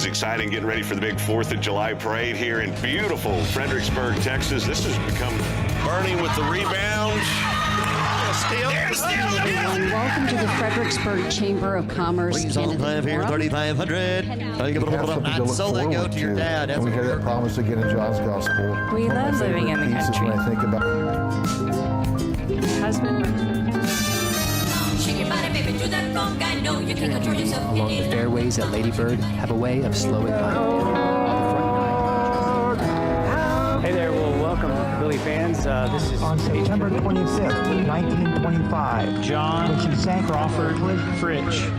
is exciting, getting ready for the big 4th of July parade here in beautiful Fredericksburg, Texas. This has become burning with the rebound. Everyone, welcome to the Fredericksburg Chamber of Commerce. Please all time here, 3,500. So they go to your dad. And we hear that promise again in John's Gospel. We love living in the country. When I think about Husband. Along the fairways at Lady Bird have a way of slowing time. Hey there, well, welcome, Billy fans. This is on September 25th, 1925. John when she sank Crawford Fritch.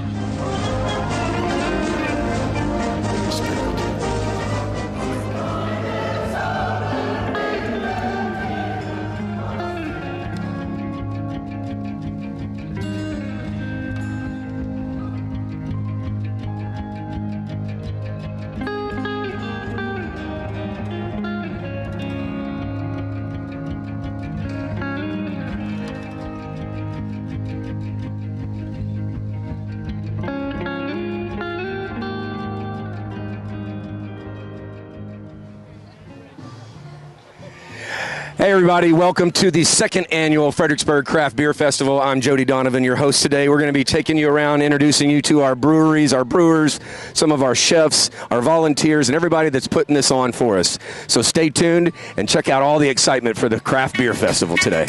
Hey everybody, welcome to the second annual Fredericksburg Craft Beer Festival. I'm Jody Donovan, your host today. We're going to be taking you around, introducing you to our breweries, our brewers, some of our chefs, our volunteers, and everybody that's putting this on for us. So stay tuned and check out all the excitement for the Craft Beer Festival today.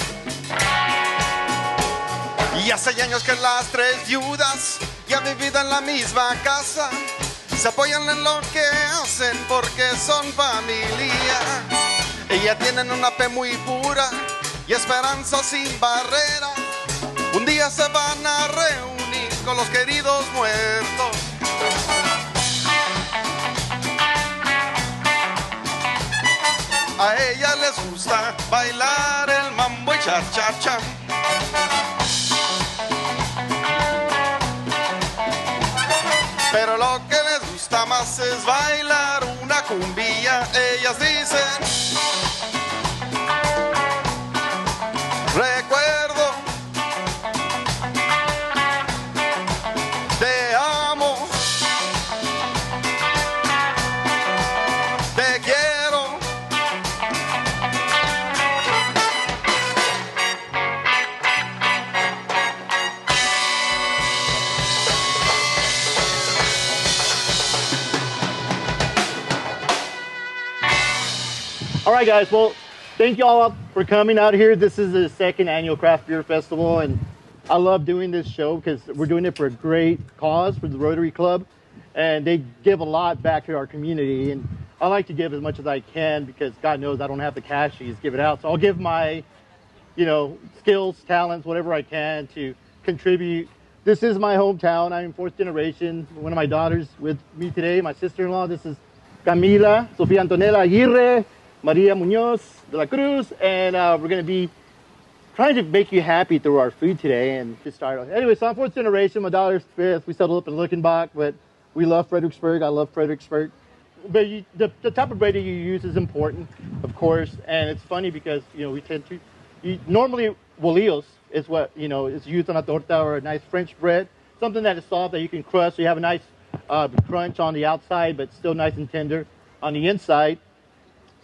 Y hace años que las tres viudas ya han vivido en la misma casa. Se apoyan en lo que hacen porque son familia. Ellas tienen una fe muy pura y esperanza sin barrera. Un día se van a reunir con los queridos muertos. A ellas les gusta bailar el mambo y cha-cha-cha. Pero lo que les gusta más es bailar una cumbia. Ellas dicen: recuerdo, te amo, te quiero. All right, guys, well, thank you all for coming out here. This is the second annual Craft Beer Festival, and I love doing this show because we're doing it for a great cause, for the Rotary Club, and they give a lot back to our community, and I like to give as much as I can because God knows I don't have the cash to just give it out. So I'll give my, skills, talents, whatever I can to contribute. This is my hometown. I'm 4th generation. One of my daughters with me today, my sister-in-law. This is Camila, Sofia Antonella Aguirre, Maria Munoz de la Cruz, and we're going to be trying to make you happy through our food today and just start. Anyway, so I'm 4th generation, my daughter's 5th. We settled up in Luckenbach, but we love Fredericksburg. I love Fredericksburg. But the type of bread that you use is important, of course, and it's funny because, we tend to, normally bolillos is what, is used on a torta or a nice French bread, something that is soft that you can crush, so you have a nice crunch on the outside, but still nice and tender on the inside.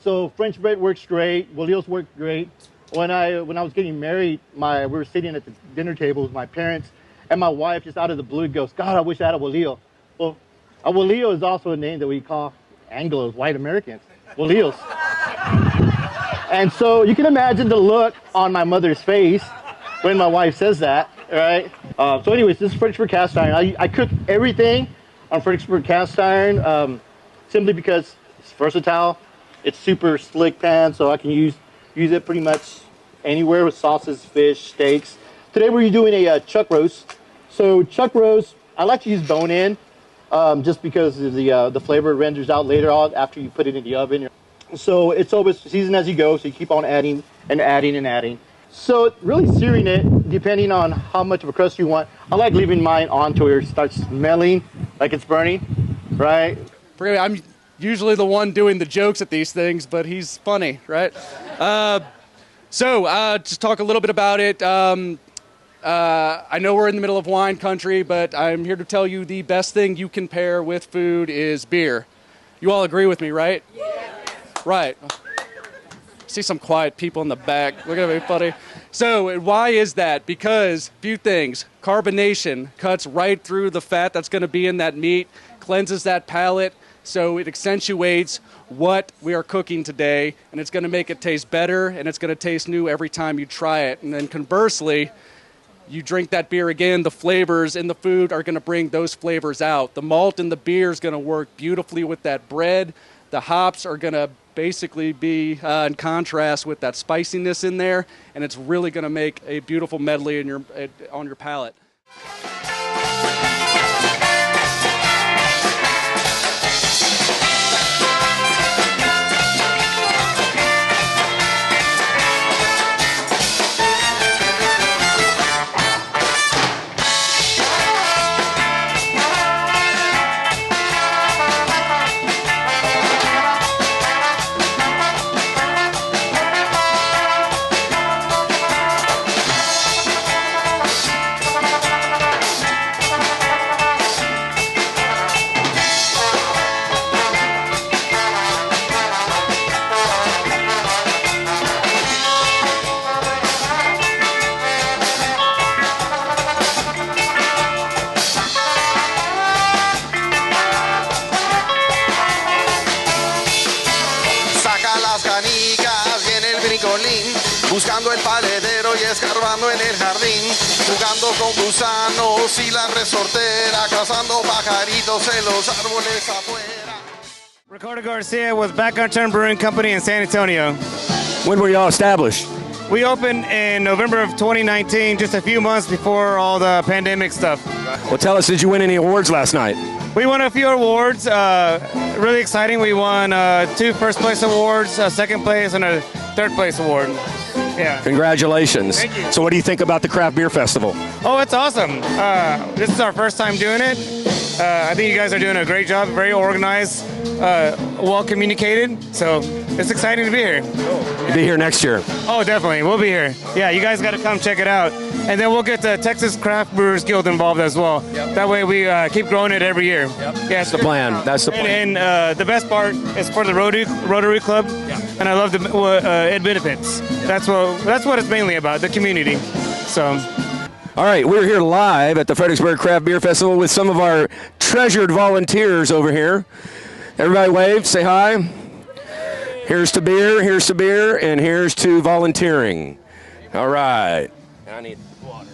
So French bread works great. Bolillos work great. When I was getting married, we were sitting at the dinner table with my parents, and my wife just out of the blue goes, "God, I wish I had a bolillo." Well, a bolillo is also a name that we call Anglos, white Americans, bolillos. And so you can imagine the look on my mother's face when my wife says that, right? So anyways, this is Fredericksburg cast iron. I cook everything on Fredericksburg cast iron simply because it's versatile. It's super slick pan, so I can use it pretty much anywhere with sauces, fish, steaks. Today we're doing a chuck roast. So chuck roast, I like to use bone-in just because of the flavor renders out later on after you put it in the oven. So it's always seasoned as you go, so you keep on adding and adding and adding. So really searing it, depending on how much of a crust you want. I like leaving mine on to where it starts smelling like it's burning, right? I'm usually the one doing the jokes at these things, but he's funny, right? So just talk a little bit about it. I know we're in the middle of wine country, but I'm here to tell you the best thing you can pair with food is beer. You all agree with me, right? Yeah. Right. See some quiet people in the back. Look at me, buddy. So why is that? Because few things. Carbonation cuts right through the fat that's going to be in that meat, cleanses that palate, so it accentuates what we are cooking today, and it's going to make it taste better, and it's going to taste new every time you try it. And then conversely, you drink that beer again, the flavors in the food are going to bring those flavors out. The malt in the beer is going to work beautifully with that bread. The hops are going to basically be in contrast with that spiciness in there, and it's really going to make a beautiful medley on your palate. Buscando el paledero y escarbando en el jardín, jugando con gusanos y la resortera, cazando pajaritos en los árboles afuera. Ricardo Garcia with Back Turn Brewing Company in San Antonio. When were y'all established? We opened in November of 2019, just a few months before all the pandemic stuff. Well, tell us, did you win any awards last night? We won a few awards. Really exciting. We won 2 first place awards, second place, and a third place award. Yeah. Congratulations. Thank you. So what do you think about the Craft Beer Festival? Oh, it's awesome. This is our first time doing it. I think you guys are doing a great job, very organized, well communicated. So it's exciting to be here. You'll be here next year. Oh, definitely. We'll be here. Yeah, you guys got to come check it out. And then we'll get the Texas Craft Brewers Guild involved as well. Yep. That way we keep growing it every year. Yep. Yeah, that's the plan. That's the plan. And the best part is for the Rotary Club. Yep. And I love it benefits. Yep. That's what it's mainly about, the community. So. All right, we're here live at the Fredericksburg Craft Beer Festival with some of our treasured volunteers over here. Everybody wave, say hi. Here's to beer, and here's to volunteering. All right. I need water.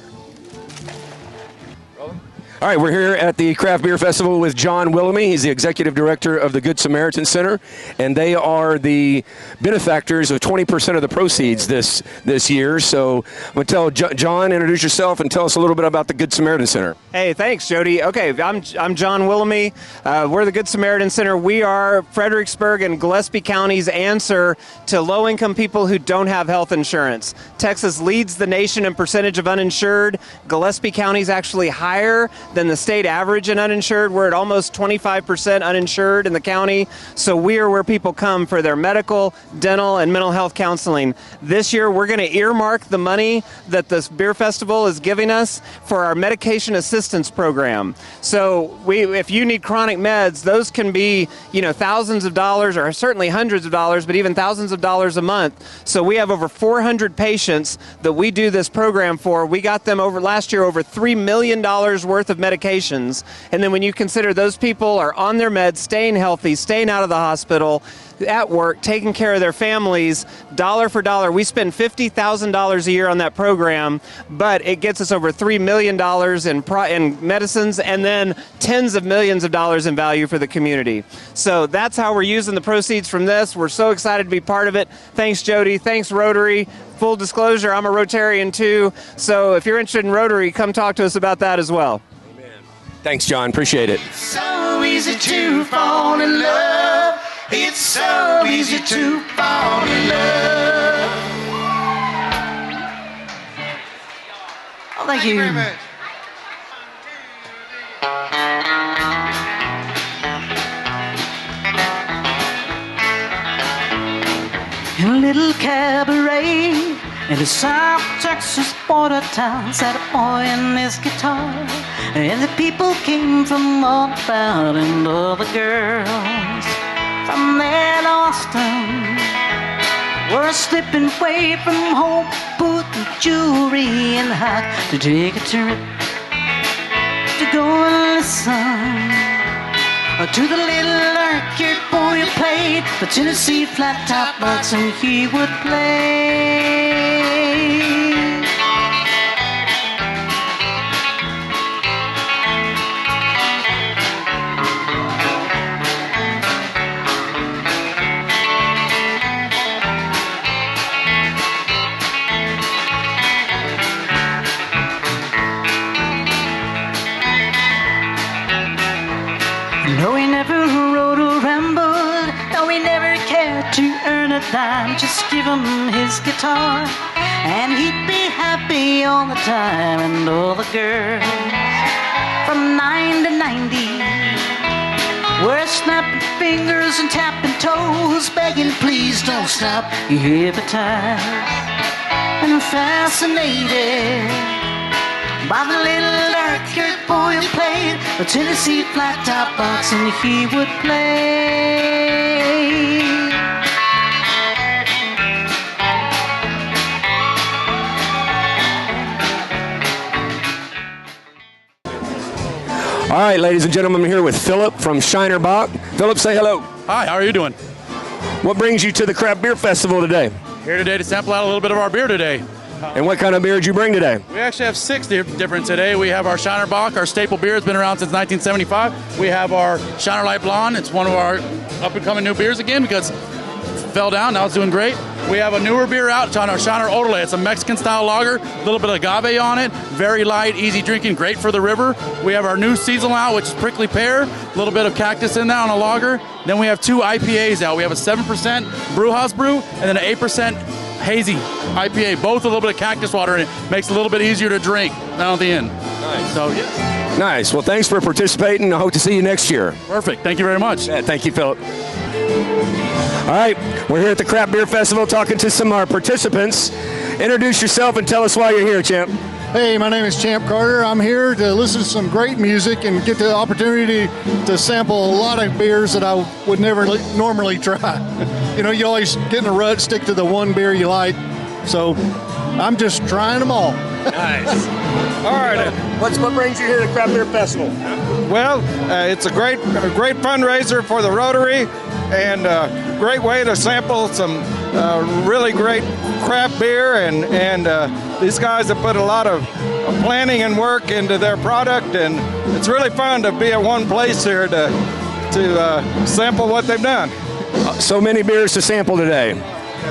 All right, we're here at the Craft Beer Festival with John Willoughby. He's the executive director of the Good Samaritan Center, and they are the benefactors of 20% of the proceeds this year. So I'm going to tell John, introduce yourself and tell us a little bit about the Good Samaritan Center. Hey, thanks, Jody. Okay, I'm John Willoughby. We're the Good Samaritan Center. We are Fredericksburg and Gillespie County's answer to low-income people who don't have health insurance. Texas leads the nation in percentage of uninsured. Gillespie County is actually higher than the state average in uninsured. We're at almost 25% uninsured in the county. So we are where people come for their medical, dental, and mental health counseling. This year, we're going to earmark the money that this beer festival is giving us for our medication assistance program. So if you need chronic meds, those can be, thousands of dollars or certainly hundreds of dollars, but even thousands of dollars a month. So we have over 400 patients that we do this program for. We got them last year over $3 million worth of medications. And then when you consider those people are on their meds, staying healthy, staying out of the hospital, at work, taking care of their families, dollar for dollar. We spend $50,000 a year on that program, but it gets us over $3 million in medicines and then tens of millions of dollars in value for the community. So that's how we're using the proceeds from this. We're so excited to be part of it. Thanks, Jody. Thanks, Rotary. Full disclosure, I'm a Rotarian too. So if you're interested in Rotary, come talk to us about that as well. Thanks, John. Appreciate it. So easy to fall in love. It's so easy to fall in love. Oh, thank you. Very much. In a little cabaret In the South Texas border town sat a boy and his guitar, and the people came from all about, and all the girls from there to Austin were slipping away from home, putting jewelry and hat to take a trip to go and listen to the little dark-haired boy who played the Tennessee flat-top box, and he would play. No, he never rode or rambled. No, he never cared to earn a dime. Just give him his guitar, and he'd be happy all the time. And all the girls from 9 to 90 were snapping fingers and tapping toes, begging, please don't stop. You hypnotized and fascinated by the little dark-haired boy who played a Tennessee flat-top box, and he would play. All right, ladies and gentlemen, I'm here with Philip from Shiner Bock. Philip, say hello. Hi, how are you doing? What brings you to the Craft Beer Festival today? Here today to sample out a little bit of our beer today. And what kind of beer did you bring today? We actually have 6 different today. We have our Shiner Bock, our staple beer. It's been around since 1975. We have our Shiner Light Blonde. It's one of our up-and-coming new beers again because it fell down. Now it's doing great. We have a newer beer out on our Shiner Odele. It's a Mexican-style lager, a little bit of agave on it. Very light, easy drinking, great for the river. We have our new seasonal out, which is prickly pear. A little bit of cactus in there on a lager. Then we have 2 IPAs out. We have a 7% brew house brew and then an 8% hazy IPA, both a little bit of cactus water in it. Makes it a little bit easier to drink down at the end. Nice. So, yes. Nice. Well, thanks for participating. I hope to see you next year. Perfect. Thank you very much. Yeah, thank you, Philip. All right, we're here at the Craft Beer Festival talking to some of our participants. Introduce yourself and tell us why you're here, Champ. Hey, my name is Champ Carter. I'm here to listen to some great music and get the opportunity to sample a lot of beers that I would never normally try. You know, you always get in a rut, stick to the one beer you like. So I'm just trying them all. Nice. All right. What brings you here to the Craft Beer Festival? Well, it's a great fundraiser for the Rotary, and a great way to sample some really great craft beer. And these guys have put a lot of planning and work into their product, and it's really fun to be at one place here to sample what they've done. So many beers to sample today.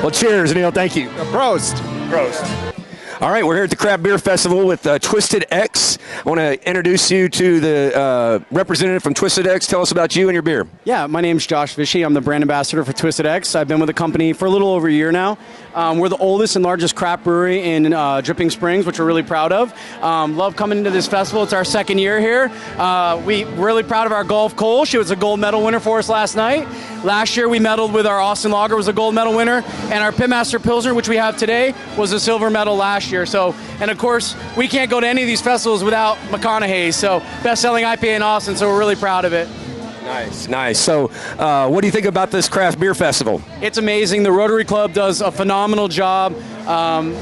Well, cheers, Neil. Thank you. Prost. Prost. All right, we're here at the Craft Beer Festival with Twisted X. I want to introduce you to the representative from Twisted X. Tell us about you and your beer. Yeah, my name's Josh Vishy. I'm the brand ambassador for Twisted X. I've been with the company for a little over a year now. We're the oldest and largest craft brewery in Dripping Springs, which we're really proud of. Love coming into this festival. It's our 2nd year here. We're really proud of our Gulf Kolsch. It was a gold medal winner for us last night. Last year we medaled with our Austin Lager, was a gold medal winner, and our Pitmaster Pilsner, which we have today, was a silver medal last year. So, and of course, we can't go to any of these festivals without McConaughey's. So, best-selling IPA in Austin. So we're really proud of it. Nice, nice. So, what do you think about this craft beer festival? It's amazing. The Rotary Club does a phenomenal job.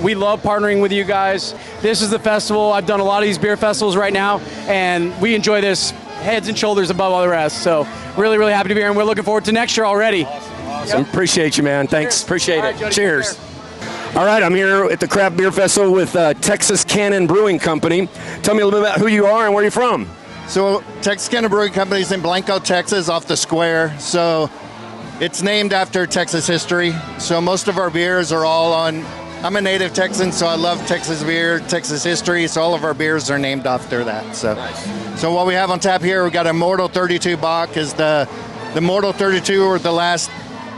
We love partnering with you guys. This is the festival. I've done a lot of these beer festivals right now, and we enjoy this heads and shoulders above all the rest. So, really, really happy to be here, and we're looking forward to next year already. Awesome. Yep. Appreciate you, man. Thanks. Cheers. Appreciate All it. right, Jody, cheers. All right, I'm here at the Craft Beer Festival with Texas Cannon Brewing Company. Tell me a little bit about who you are and where you're from. So Texas Cannon Brewing Company is in Blanco, Texas, off the square. So it's named after Texas history. So most of our beers are all on, I'm a native Texan, so I love Texas beer, Texas history. So all of our beers are named after that. So, nice. So what we have on tap here, we got Immortal 32 Bock. Is the Immortal 32 or the last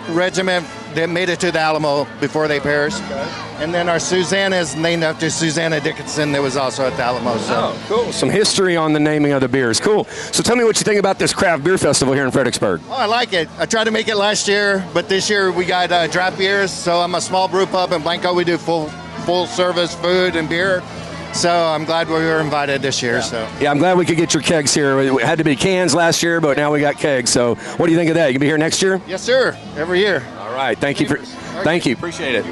regiment that made it to the Alamo before they perished. Okay. And then our Susanna is named after Susanna Dickinson that was also at the Alamo. So. Oh, cool. Some history on the naming of the beers. Cool. So tell me what you think about this craft beer festival here in Fredericksburg. Oh, I like it. I tried to make it last year, but this year we got draft beers. So I'm a small brew pub in Blanco. We do full full service food and beer. So I'm glad we were invited this year. So Yeah, I'm glad we could get your kegs here. It had to be cans last year, but now we got kegs. So what do you think of that? You can be here next year? Yes, sir. Every year. All right. Thank you. Thank you. Appreciate it.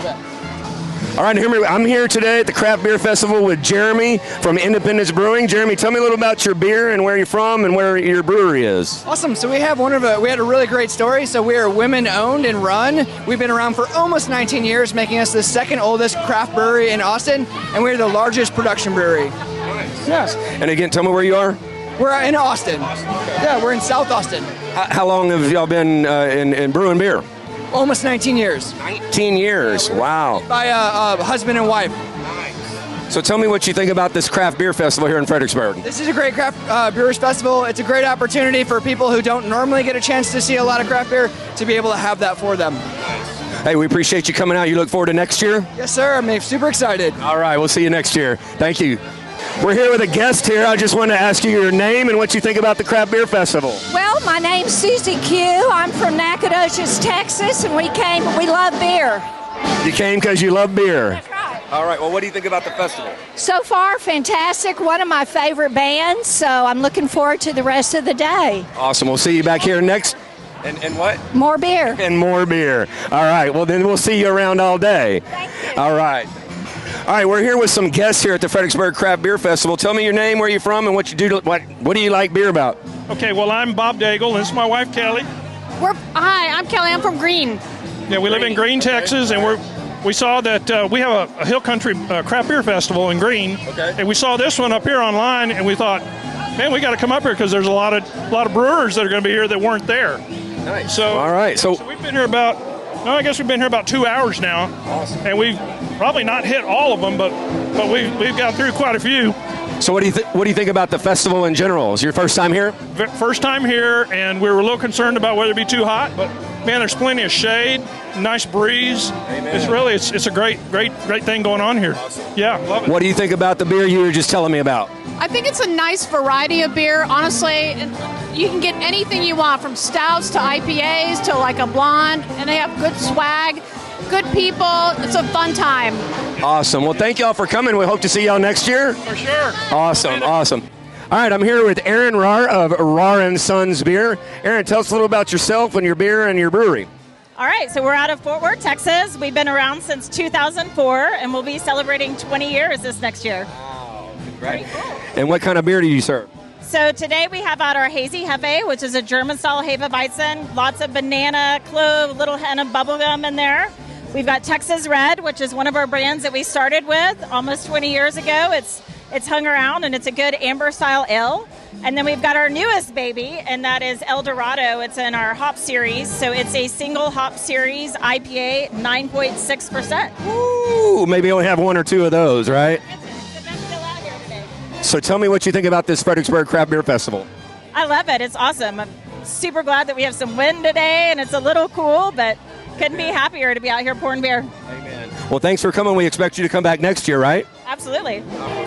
All right, I'm here today at the Craft Beer Festival with Jeremy from Independence Brewing. Jeremy, tell me a little about your beer and where you're from and where your brewery is. Awesome. So we had a really great story. So we are women owned and run. We've been around for almost 19 years, making us the second oldest craft brewery in Austin, and we're the largest production brewery. Nice. Yes. And again, tell me where you are. We're in Austin. Yeah, we're in South Austin. How long have y'all been in brewing beer? Almost 19 years. 19 years. Wow. By husband and wife. So tell me what you think about this craft beer festival here in Fredericksburg. This is a great craft brewers festival. It's a great opportunity for people who don't normally get a chance to see a lot of craft beer to be able to have that for them. Hey, we appreciate you coming out. You look forward to next year? Yes, sir. I'm super excited. All right. We'll see you next year. Thank you. We're here with a guest here. I just wanted to ask you your name and what you think about the Craft Beer Festival. Well, my name's Susie Q. I'm from Nacogdoches, Texas, and we love beer. You came because you love beer. That's right. All right. Well, what do you think about the festival? So far, fantastic. One of my favorite bands, so I'm looking forward to the rest of the day. Awesome. We'll see you back here next. And what? More beer. And more beer. All right. Well, then we'll see you around all day. Thank you. All right. All right, we're here with some guests here at the Fredericksburg Craft Beer Festival. Tell me your name, where you're from, and what you do. What do you like beer about? Okay, well, I'm Bob Daigle. This is my wife, Kelly. Hi, I'm Kelly. I'm from Green. Yeah, we live in Green, Texas, and we saw that we have a Hill Country Craft Beer Festival in Green. Okay. And we saw this one up here online, and we thought, man, we got to come up here because there's a lot of brewers that are going to be here that weren't there. Nice. So, all right. So we've been here I guess we've been here about 2 hours now. Awesome. And we've probably not hit all of them, but we've got through quite a few. So what do you think about the festival in general? Is it your first time here? First time here, and we were a little concerned about whether it'd be too hot, but man, there's plenty of shade, nice breeze. Amen. It's a great thing going on here. Awesome. Yeah, love it. What do you think about the beer you were just telling me about? I think it's a nice variety of beer. Honestly, you can get anything you want, from stouts to IPAs to like a blonde, and they have good swag, good people. It's a fun time. Awesome. Well, thank y'all for coming. We hope to see y'all next year. For sure. Awesome. All right, I'm here with Aaron Rahr of Rahr & Sons Beer. Aaron, tell us a little about yourself and your beer and your brewery. All right, so we're out of Fort Worth, Texas. We've been around since 2004, and we'll be celebrating 20 years this next year. Wow, great. Cool. And what kind of beer do you serve? So today we have out our Hazy Hefe, which is a German-style Hefeweizen. Lots of banana, clove, little hint of bubblegum in there. We've got Texas Red, which is one of our brands that we started with almost 20 years ago. It's hung around, and it's a good amber-style ale. And then we've got our newest baby, and that is El Dorado. It's in our hop series. So it's a single hop series IPA, 9.6%. Ooh, maybe only have one or two of those, right? So tell me what you think about this Fredericksburg Craft Beer Festival. I love it. It's awesome. I'm super glad that we have some wind today, and it's a little cool, but couldn't be happier to be out here pouring beer. Amen. Well, thanks for coming. We expect you to come back next year, right? Absolutely.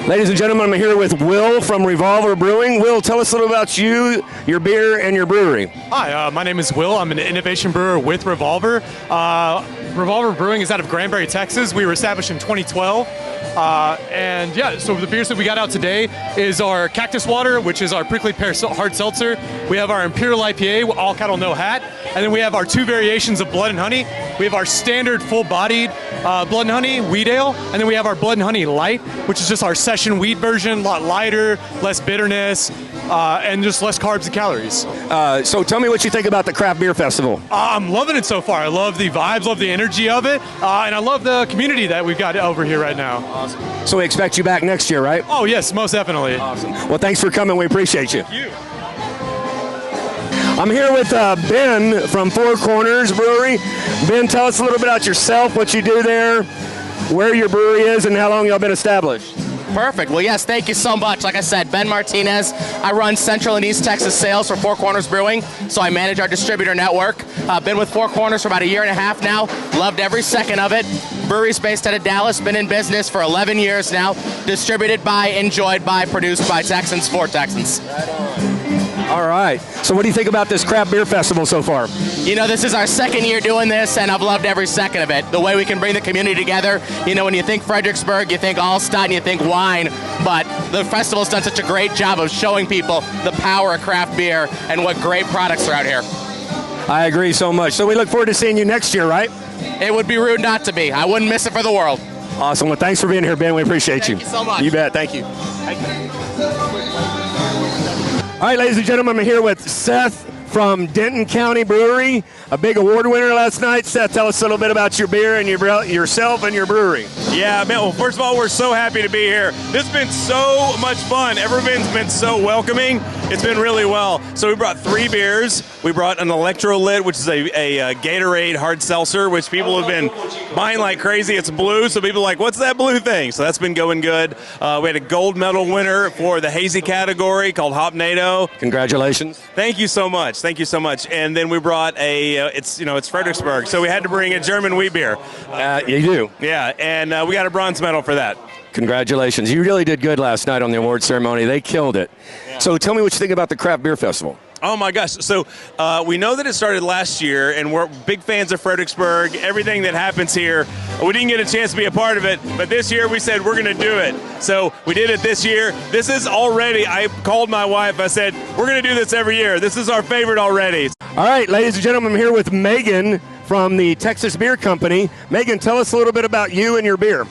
Ladies and gentlemen, I'm here with Will from Revolver Brewing. Will, tell us a little about you, your beer, and your brewery. Hi, my name is Will. I'm an innovation brewer with Revolver. Revolver Brewing is out of Granbury, Texas. We were established in 2012. And yeah, so the beers that we got out today is our Cactus Water, which is our prickly pear hard seltzer. We have our Imperial IPA, all cattle, no hat. And then we have our two variations of Blood and Honey. We have our standard full-bodied Blood and Honey wheat ale, and then we have our Blood and Honey Light, which is just our session wheat version, a lot lighter, less bitterness, and just less carbs and calories. So tell me what you think about the Craft Beer Festival. I'm loving it so far. I love the vibes, love the energy of it, and I love the community that we've got over here right now. Awesome. So we expect you back next year, right? Oh, yes, most definitely. Awesome. Well, thanks for coming. We appreciate you. Thank you. I'm here with Ben from Four Corners Brewery. Ben, tell us a little bit about yourself, what you do there, where your brewery is, and how long y'all been established. Perfect. Well, yes, thank you so much. Like I said, Ben Martinez. I run Central and East Texas sales for Four Corners Brewing, so I manage our distributor network. Been with Four Corners for about 1.5 years now. Loved every second of it. Brewery's based out of Dallas. Been in business for 11 years now. Distributed by, enjoyed by, produced by Texans for Texans. Right on. All right. So what do you think about this craft beer festival so far? You know, this is our second year doing this, and I've loved every second of it. The way we can bring the community together. You know, when you think Fredericksburg, you think Allstott, and you think wine, but the festival's done such a great job of showing people the power of craft beer and what great products are out here. I agree so much. So we look forward to seeing you next year, right? It would be rude not to be. I wouldn't miss it for the world. Awesome. Well, thanks for being here, Ben. We appreciate you. Thank you so much. You bet. Thank you. All right, ladies and gentlemen, I'm here with Seth from Denton County Brewery, a big award winner last night. Seth, tell us a little bit about your beer and yourself and your brewery. Yeah, man, well, first of all, we're so happy to be here. This has been so much fun. Everyone's been so welcoming. It's been really well. So we brought 3 beers. We brought an Electrolyte, which is a Gatorade hard seltzer, which people have been buying like crazy. It's blue, so people are like, what's that blue thing? So that's been going good. We had a gold medal winner for the hazy category called Hopnado. Congratulations. Thank you so much. Thank you so much. And then we brought it's Fredericksburg, so we had to bring a German wheat beer. You do? Yeah, and we got a bronze medal for that. Congratulations. You really did good last night on the award ceremony. They killed it. Yeah. So tell me what you think about the Craft Beer Festival. Oh my gosh. So we know that it started last year, and we're big fans of Fredericksburg. Everything that happens here, we didn't get a chance to be a part of it, but this year we said we're going to do it. So we did it this year. This is already, I called my wife, I said, we're going to do this every year. This is our favorite already. All right, ladies and gentlemen, I'm here with Megan from the Texas Beer Company. Megan, tell us a little bit about you and your beer.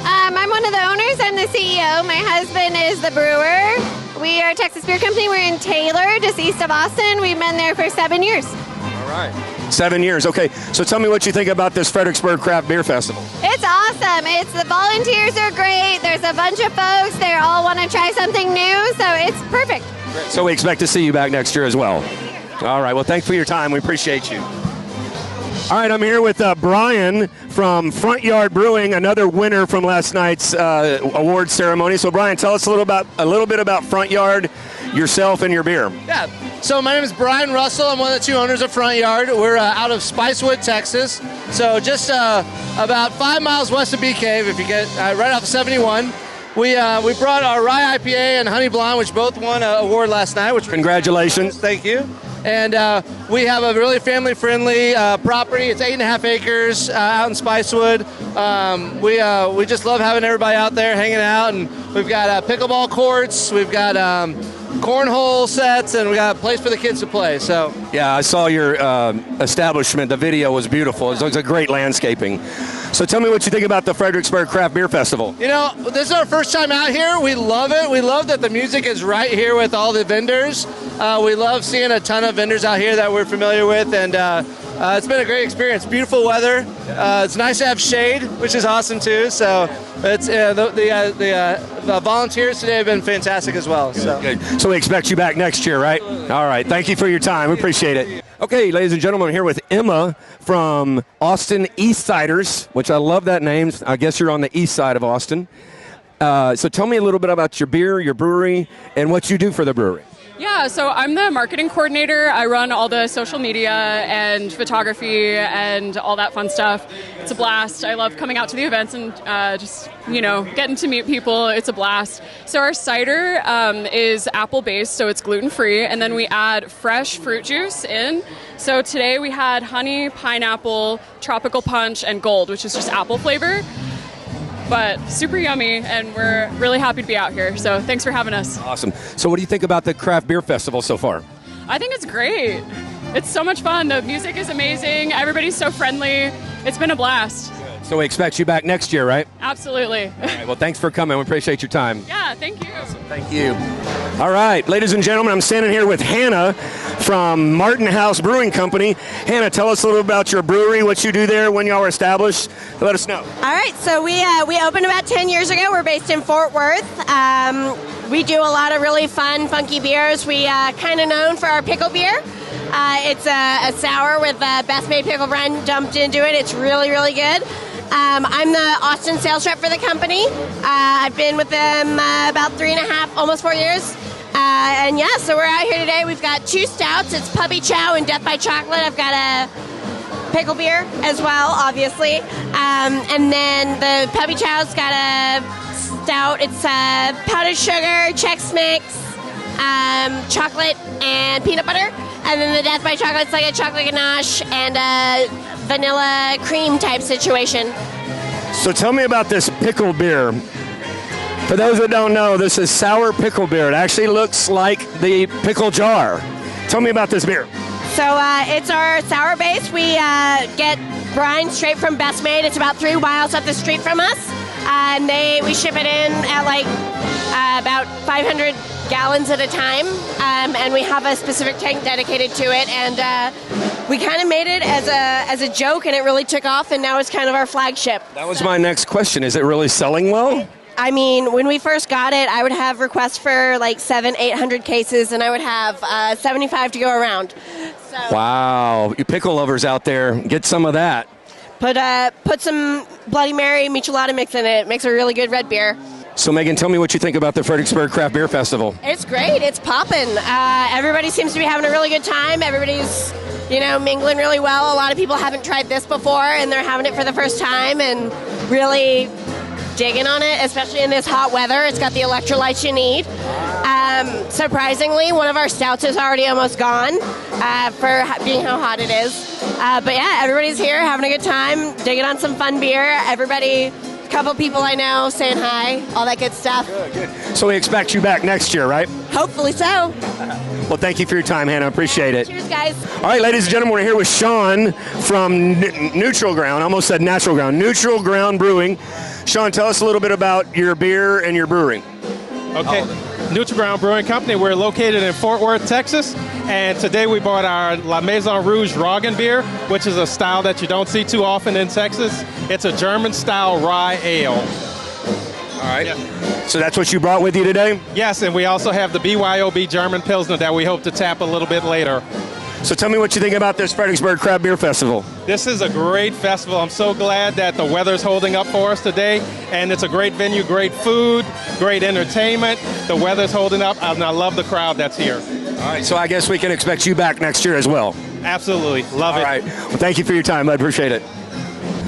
I'm one of the owners. I'm the CEO. My husband is the brewer. We are Texas Beer Company. We're in Taylor, just east of Austin. We've been there for 7 years. All right. 7 years. Okay. So tell me what you think about this Fredericksburg Craft Beer Festival. It's awesome. The volunteers are great. There's a bunch of folks. They all want to try something new, so it's perfect. Great. So we expect to see you back next year as well. All right. Well, thanks for your time. We appreciate you. All right, I'm here with Brian from Front Yard Brewing, another winner from last night's award ceremony. So, Brian, tell us a little bit about Front Yard, yourself, and your beer. Yeah. So my name is Brian Russell. I'm one of the 2 owners of Front Yard. We're out of Spicewood, Texas. So just about 5 miles west of Bee Cave, if you get right off of 71. We brought our Rye IPA and Honey Blonde, which both won an award last night. Congratulations. Thank you. And we have a really family-friendly property. It's 8.5 acres out in Spicewood. We just love having everybody out there hanging out. And we've got pickleball courts. We've got cornhole sets, and we got a place for the kids to play. So yeah, I saw your establishment. The video was beautiful. It looks like great landscaping. So tell me what you think about the Fredericksburg Craft Beer Festival. You know, this is our first time out here. We love it. We love that the music is right here with all the vendors. We love seeing a ton of vendors out here that we're familiar with, and it's been a great experience. Beautiful weather. It's nice to have shade, which is awesome too. So it's the volunteers today have been fantastic as well. So. Good. So we expect you back next year, right? All right. Thank you for your time. We appreciate it. Okay, ladies and gentlemen, I'm here with Emma from Austin Eastsiders, which I love that name. I guess you're on the east side of Austin. So tell me a little bit about your beer, your brewery, and what you do for the brewery. Yeah, so I'm the marketing coordinator. I run all the social media and photography and all that fun stuff. It's a blast. I love coming out to the events and just, getting to meet people. It's a blast. So our cider is apple-based, so it's gluten-free, and then we add fresh fruit juice in. So today we had honey, pineapple, tropical punch, and gold, which is just apple flavor. But super yummy, and we're really happy to be out here. So thanks for having us. Awesome. So what do you think about the Craft Beer Festival so far? I think it's great. It's so much fun. The music is amazing. Everybody's so friendly. It's been a blast. So we expect you back next year, right? Absolutely. All right. Well, thanks for coming. We appreciate your time. Yeah, thank you. Awesome. Thank you. All right, ladies and gentlemen, I'm standing here with Hannah from Martin House Brewing Company. Hannah, tell us a little about your brewery, what you do there, when y'all were established. Let us know. All right, so we opened about 10 years ago. We're based in Fort Worth. We do a lot of really fun, funky beers. We kind of known for our pickle beer. It's a sour with Best Made Pickle brand dumped into it. It's really, really good. I'm the Austin sales rep for the company. I've been with them about 3.5, almost 4 years. And yeah, so we're out here today. We've got 2 stouts. It's Puppy Chow and Death by Chocolate. I've got a pickle beer as well, obviously. And then the Puppy Chow's got a stout. It's powdered sugar, Chex Mix, chocolate and peanut butter. And then the Death by Chocolate's like a chocolate ganache and a vanilla cream type situation. So tell me about this pickle beer. For those that don't know, this is sour pickle beer. It actually looks like the pickle jar. Tell me about this beer. So it's our sour base. We get brine straight from Best Made. It's about 3 miles up the street from us. And we ship it in at like about 500 gallons at a time. And we have a specific tank dedicated to it. And we kind of made it as a joke, and it really took off, and now it's kind of our flagship. That was my next question. Is it really selling well? I mean, when we first got it, I would have requests for like 700-800 cases, and I would have 75 to go around. So Wow. You pickle lovers out there, get some of that. put some Bloody Mary Michelada mix in it. It makes a really good red beer. So, Megan, tell me what you think about the Fredericksburg Craft Beer Festival. It's great. It's popping. Everybody seems to be having a really good time. Everybody's, mingling really well. A lot of people haven't tried this before, and they're having it for the first time and really digging on it, especially in this hot weather. It's got the electrolytes you need. Surprisingly, one of our stouts is already almost gone for being how hot it is. But yeah, everybody's here having a good time, digging on some fun beer. Everybody, a couple people I know saying hi, all that good stuff. Good. So we expect you back next year, right? Hopefully so. Well, thank you for your time, Hannah. Appreciate it. Cheers, guys. All right, ladies and gentlemen, we're here with Sean from Neutral Ground. I almost said Natural Ground. Neutral Ground Brewing. Sean, tell us a little bit about your beer and your brewery. Okay. Neutral Ground Brewing Company. We're located in Fort Worth, Texas. And today we bought our La Maison Rouge Roggen beer, which is a style that you don't see too often in Texas. It's a German-style rye ale. All right. Yeah. So that's what you brought with you today? Yes, and we also have the BYOB German Pilsner that we hope to tap a little bit later. So tell me what you think about this Fredericksburg Craft Beer Festival. This is a great festival. I'm so glad that the weather's holding up for us today, and it's a great venue, great food, great entertainment. The weather's holding up, and I love the crowd that's here. All right, so I guess we can expect you back next year as well. Absolutely. Love it. All right. Well, thank you for your time. I appreciate it.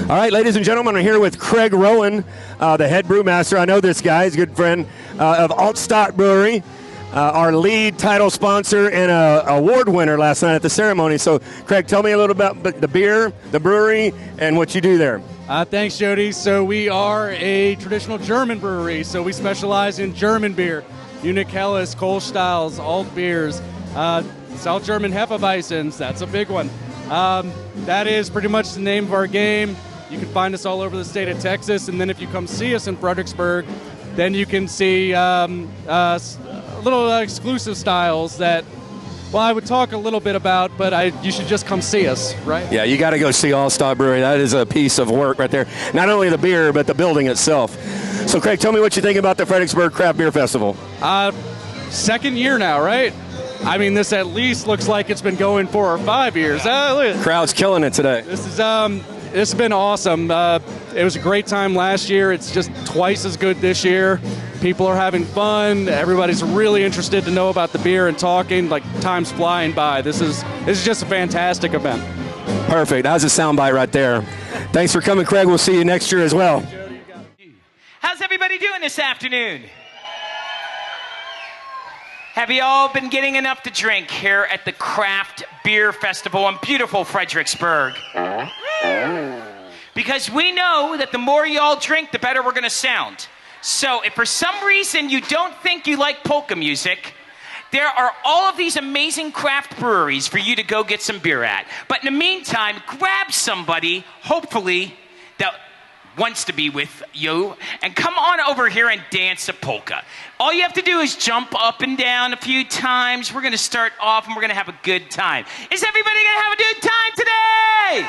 All right, ladies and gentlemen, I'm here with Craig Rowan, the head brewmaster. I know this guy. He's a good friend of Altstadt Brewery. Our lead title sponsor and an award winner last night at the ceremony. So, Craig, tell me a little about the beer, the brewery, and what you do there. Thanks, Jody. So we are a traditional German brewery. So we specialize in German beer, Munich Helles, Kolsch styles, alt beers, South German Hefeweizens. That's a big one. That is pretty much the name of our game. You can find us all over the state of Texas. And then if you come see us in Fredericksburg, then you can see little exclusive styles that, well, I would talk a little bit about, but you should just come see us, right? Yeah, you got to go see Altstadt Brewery. That is a piece of work right there. Not only the beer, but the building itself. So, Craig, tell me what you think about the Fredericksburg Craft Beer Festival. Second year now, right? I mean, this at least looks like it's been going 4 or 5 years. Crowd's killing it today. This has been awesome. It was a great time last year. It's just twice as good this year. People are having fun. Everybody's really interested to know about the beer and talking. Like, time's flying by. This is just a fantastic event. Perfect. That was a soundbite right there. Thanks for coming, Craig. We'll see you next year as well. How's everybody doing this afternoon? Have you all been getting enough to drink here at the Craft Beer Festival in beautiful Fredericksburg? Because we know that the more y'all drink, the better we're going to sound. So if for some reason you don't think you like polka music, there are all of these amazing craft breweries for you to go get some beer at. But in the meantime, grab somebody, hopefully, that wants to be with you, and come on over here and dance a polka. All you have to do is jump up and down a few times. We're going to start off, and we're going to have a good time. Is everybody going to have a good time today?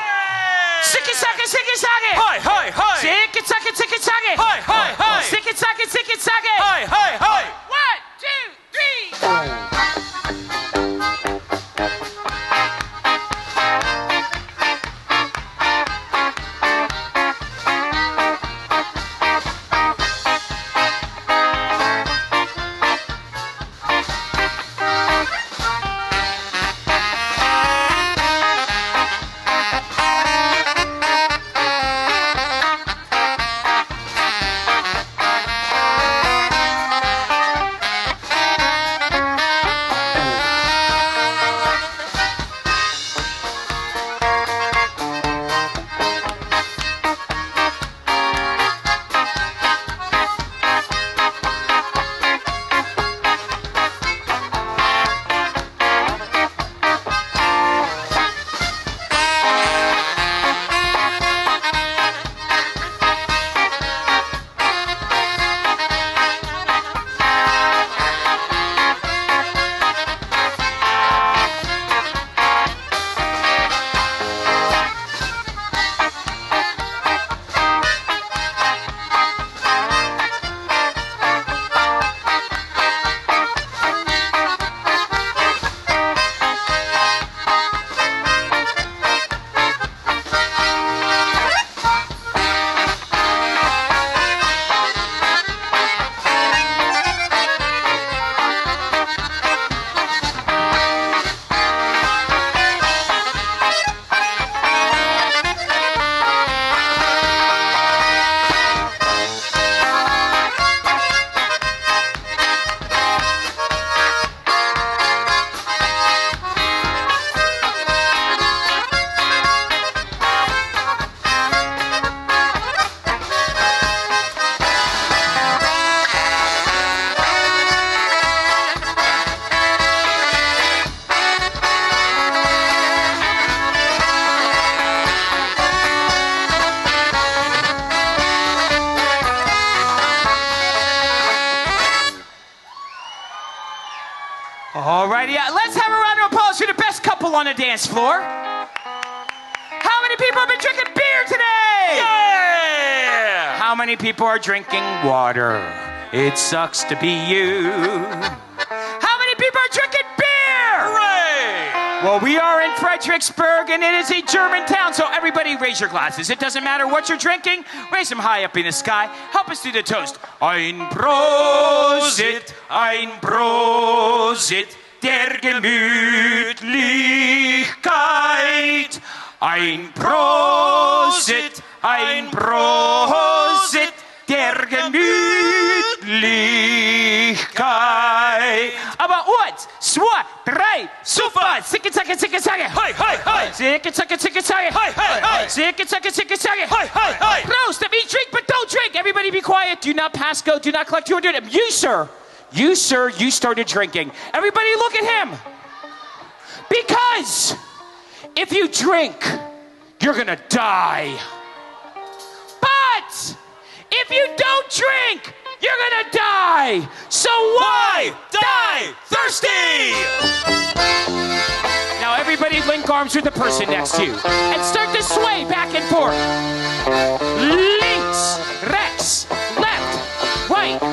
Sick-it-suck-it, sick-it-suck-it. Hi, hi, hi. Sick-it-suck-it, sick-it-suck-it. Hi, hi, hi. Sick-it-suck-it, sick-it-suck-it. Hi, hi, hi. 1, 2, 3. righty. Let's have a round of applause for the best couple on the dance floor. How many people have been drinking beer today? Yeah! How many people are drinking water? It sucks to be you. How many people are drinking beer? Hooray! Well, we are in Fredericksburg, and it is a German town, so everybody raise your glasses. It doesn't matter what you're drinking. Raise them high up in the sky. Help us do the toast. Ein Prosit, ein Prosit der Gemütlichkeit. Ein Prosit der Gemütlichkeit. Aber eins, zwei, drei, super. Sicke, zacke, sicke, zacke. Hi, hi, hi. Sicke, zacke, sicke, zacke. Hi, hi, hi. Sicke, zacke, sicke, zacke. Hi, hi, hi. Prost. That means drink, but don't drink. Everybody be quiet. Do not pass go. Do not collect 200. You, sir. You, sir, you started drinking. Everybody look at him. Because if you drink, you're gonna die. But if you don't drink, you're gonna die. So why Die thirsty! Now everybody link arms with the person next to you and start to sway back and forth. Links, rechts, left, right. 1, 2,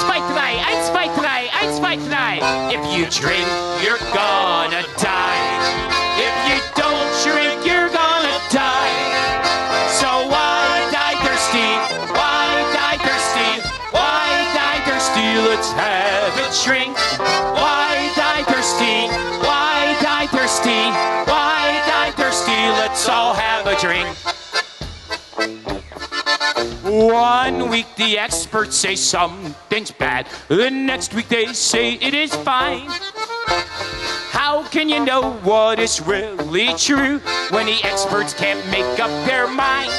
3, 1, 2, 3, 1, 2, 3. If you drink, you're gonna die. If you don't drink, you're gonna die. So why die thirsty? Why die thirsty? Why die thirsty? Let's have a drink. Why die thirsty? Why die thirsty? Why die thirsty? Let's all have a drink. 1 week the experts say something's bad. The next week they say it is fine. How can you know what is really true when the experts can't make up their mind?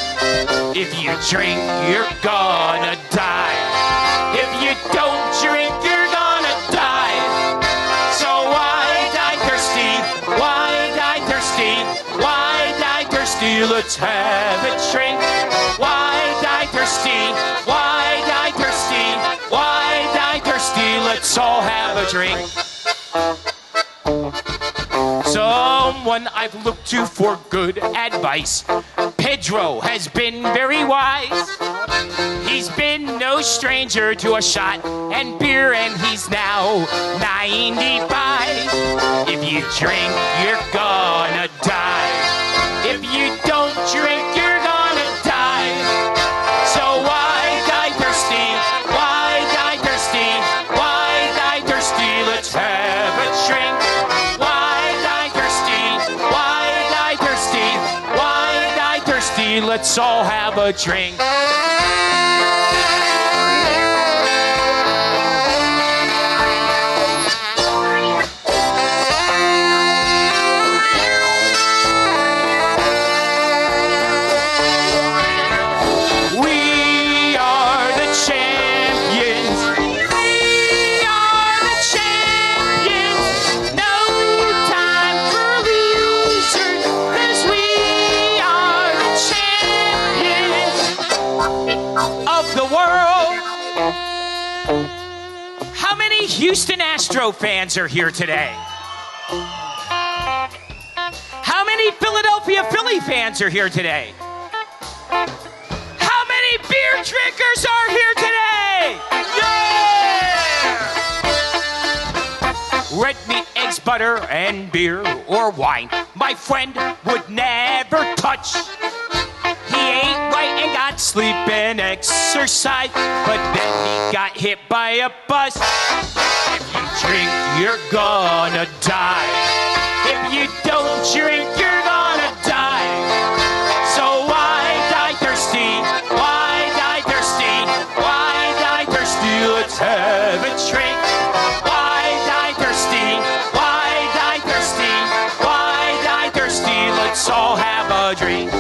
If you drink, you're gonna die. If you don't drink, you're gonna die. So why die thirsty? Why die thirsty? Why die thirsty? Let's have a drink. Why die thirsty? Why die thirsty? Why die thirsty? Let's all have a drink. Someone I've looked to for good advice. Pedro has been very wise. He's been no stranger to a shot and beer, and he's now 95. If you drink, you're gonna die. If you don't drink, you're gonna die. So why die thirsty? Why die thirsty? Why die thirsty? Let's have a drink. Let's all have a drink. We are the champions. We are the champions. No time for losers, 'cause we are the champions of the world. How many Houston Astro fans are here today? How many Philadelphia Philly fans are here today? How many beer drinkers are here today? Yeah! Red meat, eggs, butter, and beer or wine, my friend would never touch. He ate right and got sleep and exercise, but then he got hit by a bus. If you drink, you're gonna die. If you don't drink, you're gonna die. So why die thirsty? Why die thirsty? Why die thirsty? Let's have a drink. Why die thirsty? Why die thirsty? Why die thirsty? Let's all have a drink.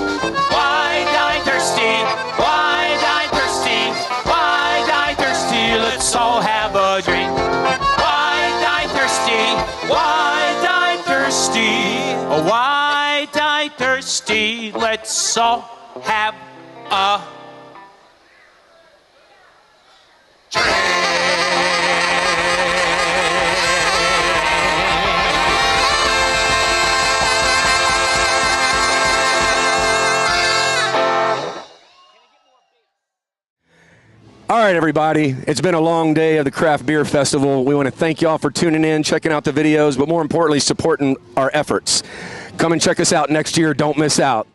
Why die thirsty? Why die thirsty? Why die thirsty? Let's all have a drink. Why die thirsty? Why die thirsty? Why die thirsty? Let's all have a drink. right, everybody. It's been a long day of the Craft Beer Festival. We want to thank y'all for tuning in, checking out the videos, but more importantly, supporting our efforts. Come and check us out next year. Don't miss out.